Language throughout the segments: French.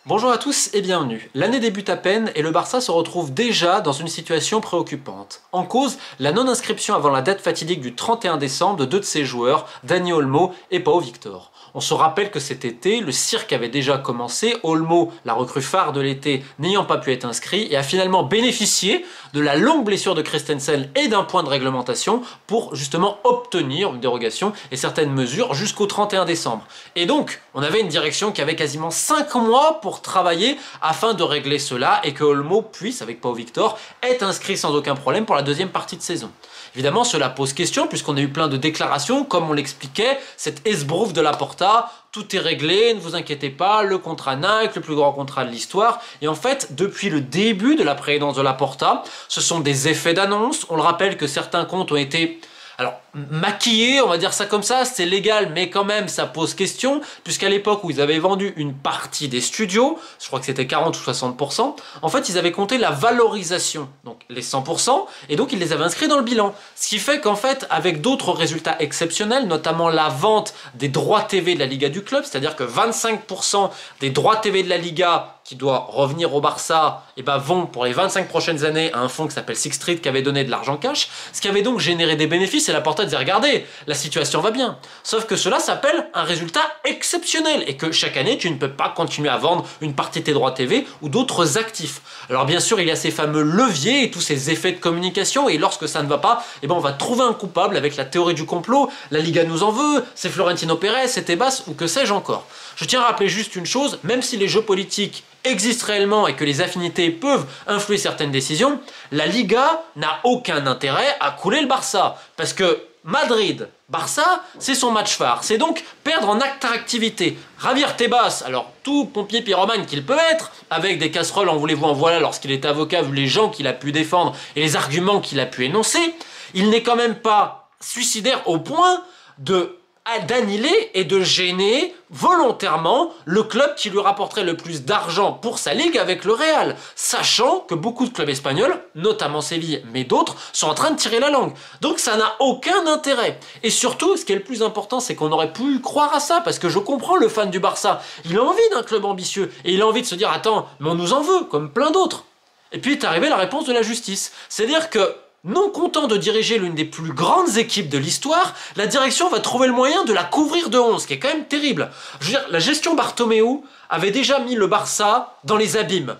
Bonjour à tous et bienvenue. L'année débute à peine et le Barça se retrouve déjà dans une situation préoccupante. En cause, la non-inscription avant la date fatidique du 31 décembre de deux de ses joueurs, Dani Olmo et Pau Victor. On se rappelle que cet été, le cirque avait déjà commencé, Olmo, la recrue phare de l'été, n'ayant pas pu être inscrit, et a finalement bénéficié de la longue blessure de Christensen et d'un point de réglementation pour justement obtenir une dérogation et certaines mesures jusqu'au 31 décembre. Et donc, on avait une direction qui avait quasiment 5 mois pour travailler afin de régler cela et que Olmo puisse, avec Pau Victor, être inscrit sans aucun problème pour la deuxième partie de saison. Évidemment, cela pose question puisqu'on a eu plein de déclarations, comme on l'expliquait, cet esbrouf de Laporta, tout est réglé, ne vous inquiétez pas, le contrat Nike, le plus grand contrat de l'histoire. Et en fait, depuis le début de la présidence de Laporta, ce sont des effets d'annonce. On le rappelle que certains comptes ont été... Alors, maquillé, on va dire ça comme ça, c'est légal, mais quand même, ça pose question, puisqu'à l'époque où ils avaient vendu une partie des studios, je crois que c'était 40 ou 60%, en fait, ils avaient compté la valorisation, donc les 100%, et donc ils les avaient inscrits dans le bilan. Ce qui fait qu'en fait, avec d'autres résultats exceptionnels, notamment la vente des droits TV de la Liga du club, c'est-à-dire que 25% des droits TV de la Liga qui doit revenir au Barça, et ben vont pour les 25 prochaines années à un fonds qui s'appelle Six Street qui avait donné de l'argent cash, ce qui avait donc généré des bénéfices et Laporta disait regardez, la situation va bien. Sauf que cela s'appelle un résultat exceptionnel et que chaque année tu ne peux pas continuer à vendre une partie de tes droits TV ou d'autres actifs. Alors bien sûr il y a ces fameux leviers et tous ces effets de communication et lorsque ça ne va pas, et ben on va trouver un coupable avec la théorie du complot, la Liga nous en veut, c'est Florentino Pérez, c'est Tebas ou que sais-je encore. Je tiens à rappeler juste une chose, même si les jeux politiques existent réellement et que les affinités peuvent influer certaines décisions, la Liga n'a aucun intérêt à couler le Barça. Parce que Madrid-Barça, c'est son match phare. C'est donc perdre en attractivité. Javier Tebas, alors tout pompier pyromane qu'il peut être, avec des casseroles en voulez-vous en voilà lorsqu'il était avocat, vu les gens qu'il a pu défendre et les arguments qu'il a pu énoncer, il n'est quand même pas suicidaire au point d'annihiler et de gêner volontairement le club qui lui rapporterait le plus d'argent pour sa ligue avec le Real, sachant que beaucoup de clubs espagnols, notamment Séville, mais d'autres, sont en train de tirer la langue. Donc ça n'a aucun intérêt. Et surtout, ce qui est le plus important, c'est qu'on aurait pu croire à ça, parce que je comprends le fan du Barça, il a envie d'un club ambitieux, et il a envie de se dire, attends, mais on nous en veut, comme plein d'autres. Et puis est arrivée la réponse de la justice. C'est-à-dire que non content de diriger l'une des plus grandes équipes de l'histoire, la direction va trouver le moyen de la couvrir de 11, ce qui est quand même terrible. Je veux dire, la gestion Bartomeu avait déjà mis le Barça dans les abîmes.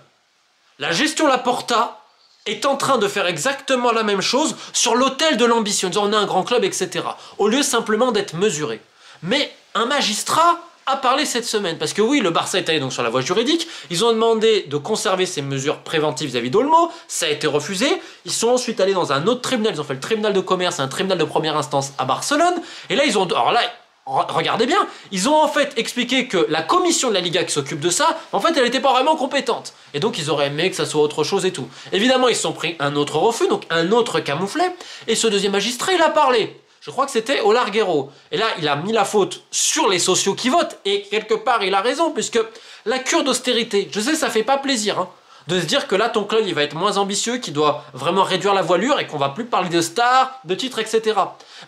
La gestion Laporta est en train de faire exactement la même chose sur l'autel de l'ambition, en disant on a un grand club, etc. Au lieu simplement d'être mesuré. Mais un magistrat a parlé cette semaine, parce que oui, le Barça est allé donc sur la voie juridique, ils ont demandé de conserver ces mesures préventives vis-à-vis d'Olmo, ça a été refusé, ils sont ensuite allés dans un autre tribunal, ils ont fait le tribunal de commerce, un tribunal de première instance à Barcelone, et là ils ont, alors là, regardez bien, ils ont en fait expliqué que la commission de la Liga qui s'occupe de ça, en fait elle n'était pas vraiment compétente, et donc ils auraient aimé que ça soit autre chose et tout. Évidemment ils se sont pris un autre refus, donc un autre camouflet, et ce deuxième magistrat il a parlé. Je crois que c'était au Larguero. Et là, il a mis la faute sur les sociaux qui votent. Et quelque part, il a raison, puisque la cure d'austérité, je sais, ça fait pas plaisir, hein, de se dire que là, ton club, il va être moins ambitieux, qu'il doit vraiment réduire la voilure et qu'on va plus parler de stars, de titres, etc.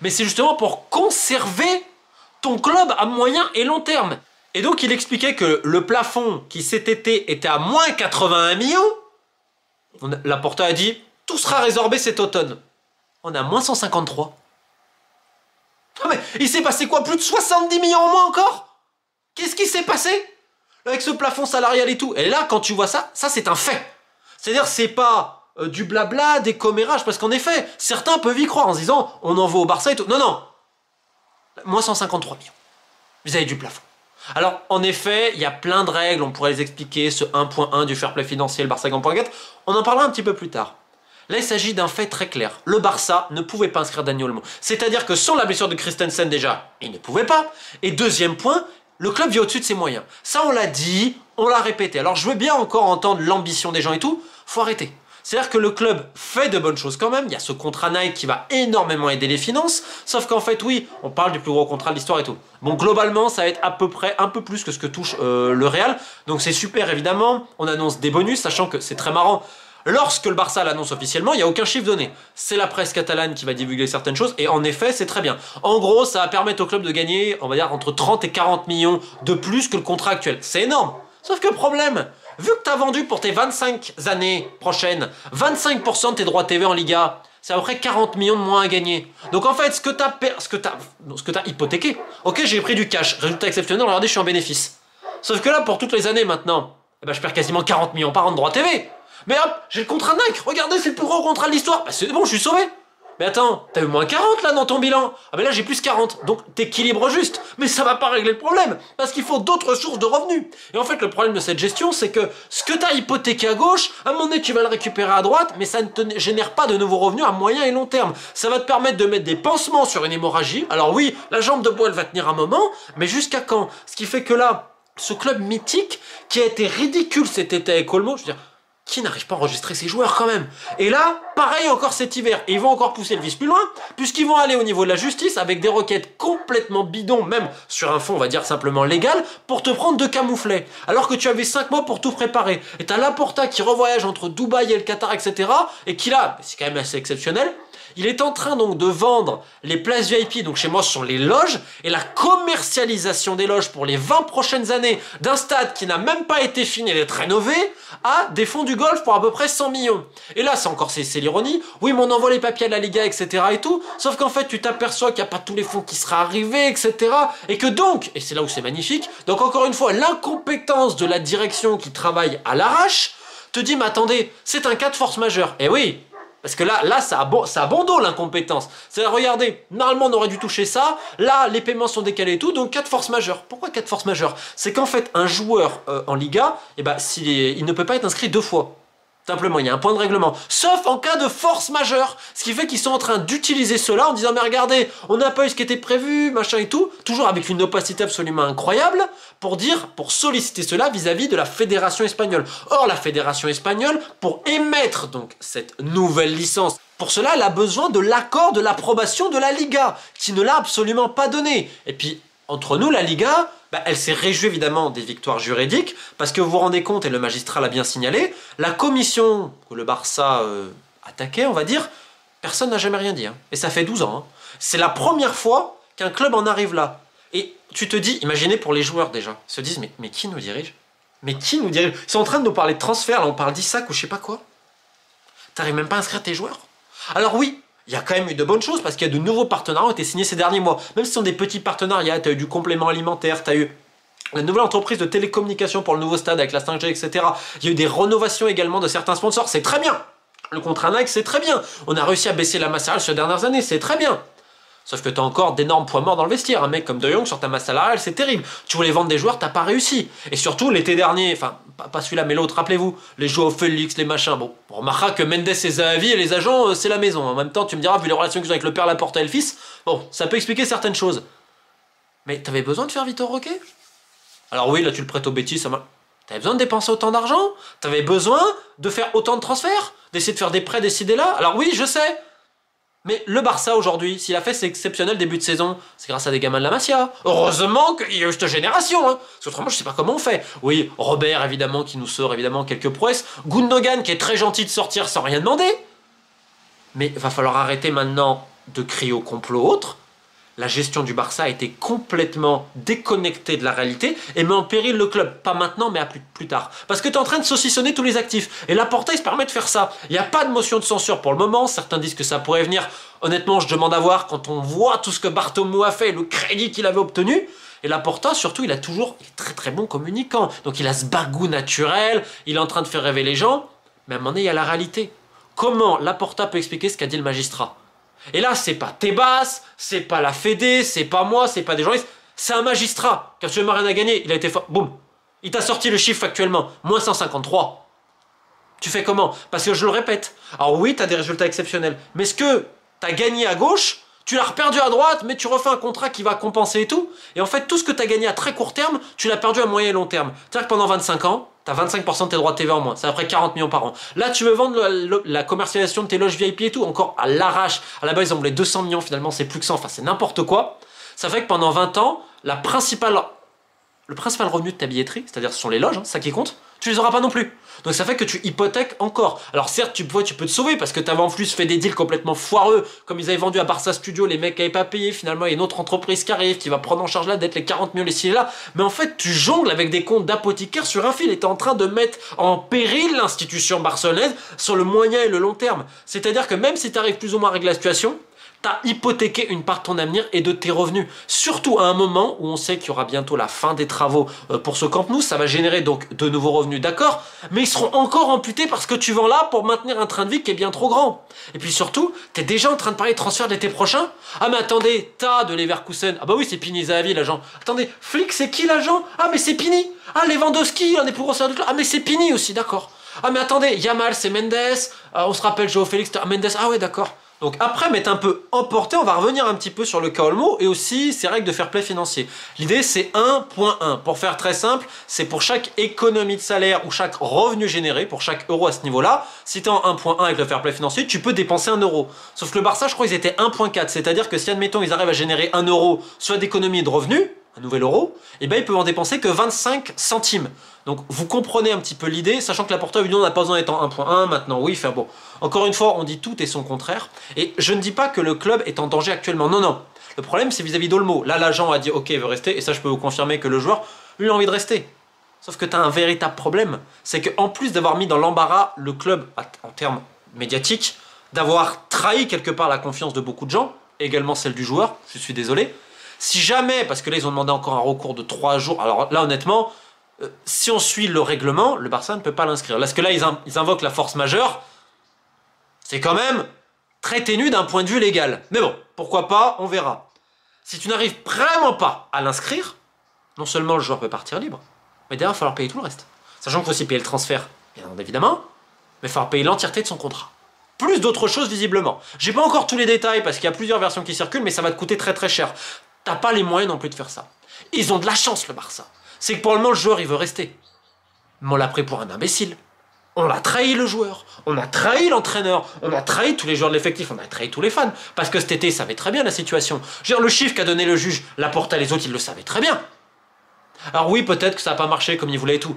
Mais c'est justement pour conserver ton club à moyen et long terme. Et donc, il expliquait que le plafond qui cet été était à moins 81 millions, Laporta a dit, tout sera résorbé cet automne. On est à moins 153. Ah mais il s'est passé quoi? Plus de 70 millions en moins encore? Qu'est-ce qui s'est passé? Avec ce plafond salarial et tout. Et là, quand tu vois ça, ça c'est un fait. C'est-à-dire, c'est pas du blabla, des commérages, parce qu'en effet, certains peuvent y croire en se disant, on en va au Barça et tout. Non, non. Moins 153 millions. Vis-à-vis du plafond. Alors, en effet, il y a plein de règles, on pourrait les expliquer, ce 1.1 du fair play financier, le Barça 1.4. On en parlera un petit peu plus tard. Là, il s'agit d'un fait très clair. Le Barça ne pouvait pas inscrire Dani Olmo. C'est-à-dire que sans la blessure de Christensen déjà, il ne pouvait pas. Et deuxième point, le club vit au-dessus de ses moyens. Ça, on l'a dit, on l'a répété. Alors, je veux bien encore entendre l'ambition des gens et tout. Faut arrêter. C'est-à-dire que le club fait de bonnes choses quand même. Il y a ce contrat Nike qui va énormément aider les finances. Sauf qu'en fait, oui, on parle du plus gros contrat de l'histoire et tout. Bon, globalement, ça va être à peu près un peu plus que ce que touche le Real. Donc, c'est super, évidemment. On annonce des bonus, sachant que c'est très marrant. Lorsque le Barça l'annonce officiellement, il n'y a aucun chiffre donné. C'est la presse catalane qui va divulguer certaines choses, et en effet, c'est très bien. En gros, ça va permettre au club de gagner, on va dire, entre 30 et 40 millions de plus que le contrat actuel. C'est énorme. Sauf que problème, vu que tu as vendu pour tes 25 années prochaines 25% de tes droits TV en Liga, c'est à peu près 40 millions de moins à gagner. Donc en fait, ce que tu as hypothéqué, ok, j'ai pris du cash, résultat exceptionnel, regardez, je suis en bénéfice. Sauf que là, pour toutes les années maintenant, eh ben, je perds quasiment 40 millions par an de droits TV. Mais hop, j'ai le contrat Nike, regardez, c'est le plus gros contrat de l'histoire. Bah, c'est bon, je suis sauvé. Mais attends, t'as eu moins 40 là dans ton bilan. Ah mais là j'ai plus 40, donc t'équilibres juste. Mais ça va pas régler le problème, parce qu'il faut d'autres sources de revenus. Et en fait le problème de cette gestion, c'est que ce que t'as hypothéqué à gauche, à un moment donné tu vas le récupérer à droite, mais ça ne te génère pas de nouveaux revenus à moyen et long terme. Ça va te permettre de mettre des pansements sur une hémorragie. Alors oui, la jambe de bois elle va tenir un moment, mais jusqu'à quand? Ce qui fait que là, ce club mythique, qui a été ridicule cet été avec Olmo, je veux dire, qui n'arrive pas à enregistrer ses joueurs quand même. Et là, pareil encore cet hiver, et ils vont encore pousser le vice plus loin, puisqu'ils vont aller au niveau de la justice avec des requêtes complètement bidons, même sur un fond, on va dire simplement légal, pour te prendre de camouflet. Alors que tu avais 5 mois pour tout préparer. Et t'as Laporta qui revoyage entre Dubaï et le Qatar, etc. Et qui là, c'est quand même assez exceptionnel, il est en train donc de vendre les places VIP, donc chez moi ce sont les loges, et la commercialisation des loges pour les 20 prochaines années d'un stade qui n'a même pas été fini d'être rénové, à des fonds du golf pour à peu près 100 millions. Et là, c'est l'ironie, oui mais on envoie les papiers à la Liga, etc. et tout, sauf qu'en fait tu t'aperçois qu'il n'y a pas tous les fonds qui seraient arrivés, etc. Et que donc, et c'est là où c'est magnifique, donc encore une fois, l'incompétence de la direction qui travaille à l'arrache, te dit mais attendez, c'est un cas de force majeure. Et oui, parce que là, ça a bon dos l'incompétence. C'est-à-dire, regardez, normalement on aurait dû toucher ça, là les paiements sont décalés et tout, donc cas de force majeure. Pourquoi cas de force majeure? C'est qu'en fait, un joueur en Liga, eh ben, il ne peut pas être inscrit 2 fois. Simplement, il y a un point de règlement. Sauf en cas de force majeure. Ce qui fait qu'ils sont en train d'utiliser cela en disant, mais regardez, on n'a pas eu ce qui était prévu, machin et tout, toujours avec une opacité absolument incroyable, pour solliciter cela vis-à-vis de la fédération espagnole. Or, la fédération espagnole, pour émettre donc cette nouvelle licence, pour cela, elle a besoin de l'accord, de l'approbation de la Liga, qui ne l'a absolument pas donné. Et puis, entre nous, la Liga, elle s'est réjouie évidemment des victoires juridiques, parce que vous vous rendez compte, et le magistrat l'a bien signalé, la commission que le Barça attaquait, on va dire, personne n'a jamais rien dit. Hein. Et ça fait 12 ans. Hein. C'est la première fois qu'un club en arrive là. Et tu te dis, imaginez pour les joueurs déjà, ils se disent, mais qui nous dirige? Mais qui nous dirige? Ils sont en train de nous parler de transfert, là on parle d'Isaac ou je sais pas quoi. T'arrives même pas à inscrire tes joueurs? Alors oui, il y a quand même eu de bonnes choses parce qu'il y a de nouveaux partenariats qui ont été signés ces derniers mois. Même si ce sont des petits partenariats, tu as eu du complément alimentaire, tu as eu la nouvelle entreprise de télécommunication pour le nouveau stade avec la 5G, etc. Il y a eu des rénovations également de certains sponsors, c'est très bien. Le contrat Nike, c'est très bien. On a réussi à baisser la masse salariale sur les dernières années, c'est très bien. Sauf que tu as encore d'énormes poids morts dans le vestiaire. Un mec comme De Jong sur ta masse salariale, c'est terrible. Tu voulais vendre des joueurs, t'as pas réussi. Et surtout, l'été dernier, enfin, pas celui-là, mais l'autre, rappelez-vous, les joueurs Félix, les machins. Bon, on remarquera que Mendes et Zahavi et les agents, c'est la maison. En même temps, tu me diras, vu les relations qu'ils ont avec le père Laporta et le fils, bon, ça peut expliquer certaines choses. Mais t'avais besoin de faire Vitor Roque? Alors oui, là, tu le prêtes au Betis, ça m'a... T'avais besoin de dépenser autant d'argent? T'avais besoin de faire autant de transferts? D'essayer de faire des prêts décidés là? Alors oui, je sais. Mais le Barça aujourd'hui, s'il a fait cet exceptionnel début de saison, c'est grâce à des gamins de la Masia. Heureusement qu'il y a eu cette génération, hein. Parce qu'autrement, je sais pas comment on fait. Oui, Robert, évidemment, qui nous sort évidemment quelques prouesses. Gundogan, qui est très gentil de sortir sans rien demander. Mais il va falloir arrêter maintenant de crier au complot autre. La gestion du Barça a été complètement déconnectée de la réalité et met en péril le club. Pas maintenant, mais à plus tard. Parce que tu es en train de saucissonner tous les actifs. Et Laporta, il se permet de faire ça. Il n'y a pas de motion de censure pour le moment. Certains disent que ça pourrait venir. Honnêtement, je demande à voir quand on voit tout ce que Bartomeu a fait, le crédit qu'il avait obtenu. Et Laporta, surtout, il est très très bon communicant. Donc il a ce bagou naturel, il est en train de faire rêver les gens. Mais à un moment donné, il y a la réalité. Comment Laporta peut expliquer ce qu'a dit le magistrat? Et là, c'est pas Tebas, c'est pas la Fédé, c'est pas moi, c'est pas des journalistes, c'est un magistrat qui a absolument rien à gagner. Il a été fort. Boum. Il t'a sorti le chiffre factuellement. Moins 153. Tu fais comment? Parce que je le répète. Alors oui, t'as des résultats exceptionnels. Mais ce que t'as gagné à gauche, tu l'as reperdu à droite, mais tu refais un contrat qui va compenser et tout. Et en fait, tout ce que t'as gagné à très court terme, tu l'as perdu à moyen et long terme. C'est-à-dire que pendant 25 ans, t'as 25% de tes droits de TV en moins. C'est à peu près 40 millions par an. Là, tu veux vendre la commercialisation de tes loges VIP et tout, encore à l'arrache. À la base, ils ont voulu 200 millions, finalement, c'est plus que ça. Enfin, c'est n'importe quoi. Ça fait que pendant 20 ans, le principal revenu de ta billetterie, c'est-à-dire ce sont les loges, hein, ça qui compte, tu les auras pas non plus. Donc ça fait que tu hypothèques encore. Alors certes, tu peux te sauver parce que tu avais en plus fait des deals complètement foireux, comme ils avaient vendu à Barça Studio, les mecs qui n'avaient pas payé, finalement il y a une autre entreprise qui arrive, qui va prendre en charge la dette, les 40 millions, les ci et là. Mais en fait, tu jongles avec des comptes d'apothicaires sur un fil et tu es en train de mettre en péril l'institution barcelonaise sur le moyen et le long terme. C'est-à-dire que même si tu arrives plus ou moins à régler la situation, t'as hypothéqué une part de ton avenir et de tes revenus. Surtout à un moment où on sait qu'il y aura bientôt la fin des travaux pour ce Camp Nou. Ça va générer donc de nouveaux revenus, d'accord, mais ils seront encore amputés parce que tu vends là pour maintenir un train de vie qui est bien trop grand. Et puis surtout, t'es déjà en train de parler de transfert d'été prochain. Ah mais attendez, t'as de Leverkusen. Ah bah oui, c'est Pini Zahavi l'agent. Attendez, Flick c'est qui l'agent? Ah mais c'est Pini. Ah Lewandowski, un des plus gros salaires de club. Ah mais c'est Pini aussi, d'accord. Ah mais attendez, Yamal c'est Mendes. On se rappelle Joao Félix, Mendes. Ah ouais d'accord. Donc après m'être un peu emporté, on va revenir un petit peu sur le cas Olmo et aussi ses règles de fair play financier. L'idée c'est 1.1. Pour faire très simple, c'est pour chaque économie de salaire ou chaque revenu généré, pour chaque euro à ce niveau-là, si tu es en 1.1 avec le fair play financier, tu peux dépenser 1 euro. Sauf que le Barça, je crois qu'ils étaient 1.4, c'est-à-dire que si admettons ils arrivent à générer 1 euro soit d'économie et de revenus, un nouvel euro, et ben ils peuvent en dépenser que 25 centimes. Donc vous comprenez un petit peu l'idée, sachant que la Porta évidemment n'a pas besoin d'être en 1.1 maintenant, oui, enfin bon. Encore une fois, on dit tout et son contraire, et je ne dis pas que le club est en danger actuellement, non, non. Le problème c'est vis-à-vis d'Olmo. Là l'agent a dit ok, il veut rester, et ça je peux vous confirmer que le joueur, lui, a envie de rester. Sauf que tu as un véritable problème, c'est qu'en plus d'avoir mis dans l'embarras le club en termes médiatiques, d'avoir trahi quelque part la confiance de beaucoup de gens, également celle du joueur, je suis désolé. Si jamais, parce que là ils ont demandé encore un recours de 3 jours, alors là honnêtement, si on suit le règlement, le Barça ne peut pas l'inscrire. Parce que là ils invoquent la force majeure, c'est quand même très ténu d'un point de vue légal. Mais bon, pourquoi pas, on verra. Si tu n'arrives vraiment pas à l'inscrire, non seulement le joueur peut partir libre, mais derrière il va falloir payer tout le reste. Sachant qu'il faut aussi payer le transfert, bien évidemment, mais il va falloir payer l'entièreté de son contrat. Plus d'autres choses visiblement. J'ai pas encore tous les détails parce qu'il y a plusieurs versions qui circulent, mais ça va te coûter très très cher. T'as pas les moyens non plus de faire ça. Ils ont de la chance le Barça. C'est que pour le moment le joueur il veut rester. Mais on l'a pris pour un imbécile. On a trahi le joueur, on a trahi l'entraîneur, on a trahi tous les joueurs de l'effectif, on a trahi tous les fans. Parce que cet été, ils savaient très bien la situation. Je veux dire, le chiffre qu'a donné le juge, Laporta et les autres, ils le savaient très bien. Alors oui, peut-être que ça n'a pas marché comme ils voulaient et tout.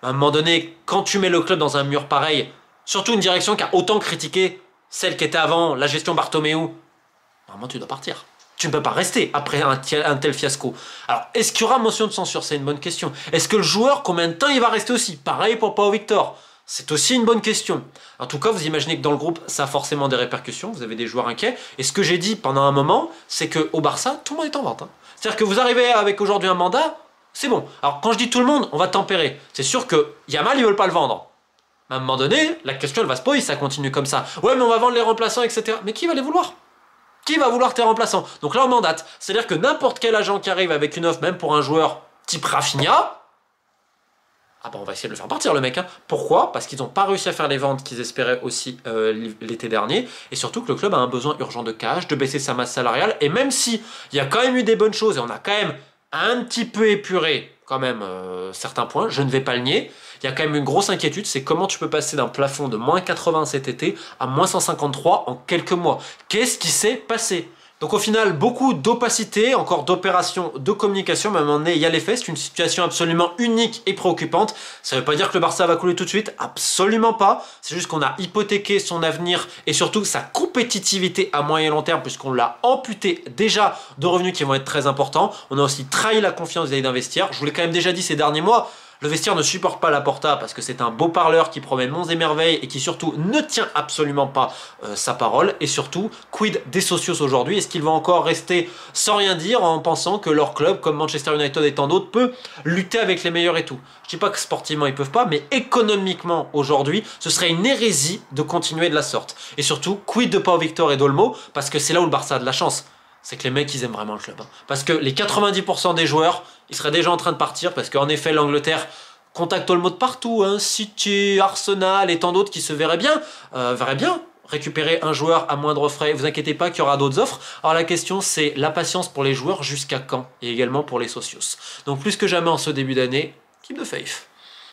Mais à un moment donné, quand tu mets le club dans un mur pareil, surtout une direction qui a autant critiqué celle qui était avant, la gestion Bartomeu, normalement tu dois partir. Tu ne peux pas rester après un tel fiasco. Alors, est-ce qu'il y aura motion de censure? C'est une bonne question. Est-ce que le joueur, combien de temps il va rester aussi? Pareil pour Pau Victor. C'est aussi une bonne question. En tout cas, vous imaginez que dans le groupe, ça a forcément des répercussions. Vous avez des joueurs inquiets. Et ce que j'ai dit pendant un moment, c'est qu'au Barça, tout le monde est en vente. C'est-à-dire que vous arrivez avec aujourd'hui un mandat, c'est bon. Alors, quand je dis tout le monde, on va tempérer. C'est sûr que Yamal, ils ne veulent pas le vendre. Mais à un moment donné, la question, elle va se poser, ça continue comme ça. Ouais, mais on va vendre les remplaçants, etc. Mais qui va les vouloir? Qui va vouloir tes remplaçants? Donc là, on mandate. C'est-à-dire que n'importe quel agent qui arrive avec une offre, même pour un joueur type Rafinha, ah bah on va essayer de le faire partir le mec. Hein. Pourquoi? Parce qu'ils n'ont pas réussi à faire les ventes qu'ils espéraient aussi l'été dernier. Et surtout que le club a un besoin urgent de cash, de baisser sa masse salariale. Et même si il y a quand même eu des bonnes choses et on a quand même un petit peu épuré quand même certains points, je ne vais pas le nier. Il y a quand même une grosse inquiétude, c'est comment tu peux passer d'un plafond de moins 80 cet été à moins 153 en quelques mois. Qu'est-ce qui s'est passé? Donc au final, beaucoup d'opacité, encore d'opérations de communication, mais à un moment donné, il y a les faits, c'est une situation absolument unique et préoccupante. Ça ne veut pas dire que le Barça va couler tout de suite, absolument pas. C'est juste qu'on a hypothéqué son avenir et surtout sa compétitivité à moyen et long terme, puisqu'on l'a amputé déjà de revenus qui vont être très importants. On a aussi trahi la confiance vis-à-vis d'investir. Je vous l'ai quand même déjà dit ces derniers mois, le vestiaire ne supporte pas Laporta parce que c'est un beau parleur qui promet monts et merveilles et qui surtout ne tient absolument pas sa parole. Et surtout, quid des socios aujourd'hui? Est-ce qu'ils vont encore rester sans rien dire en pensant que leur club, comme Manchester United et tant d'autres, peut lutter avec les meilleurs et tout? Je dis pas que sportivement ils peuvent pas, mais économiquement aujourd'hui, ce serait une hérésie de continuer de la sorte. Et surtout, quid de Pau Victor et d'Olmo? Parce que c'est là où le Barça a de la chance. C'est que les mecs, ils aiment vraiment le club. Hein. Parce que les 90% des joueurs, ils seraient déjà en train de partir, parce qu'en effet, l'Angleterre contacte Olmo de partout, hein, City, Arsenal et tant d'autres qui se verraient bien récupérer un joueur à moindre frais. Vous inquiétez pas qu'il y aura d'autres offres. Alors la question, c'est la patience pour les joueurs jusqu'à quand? Et également pour les socios. Donc plus que jamais en ce début d'année, keep the faith.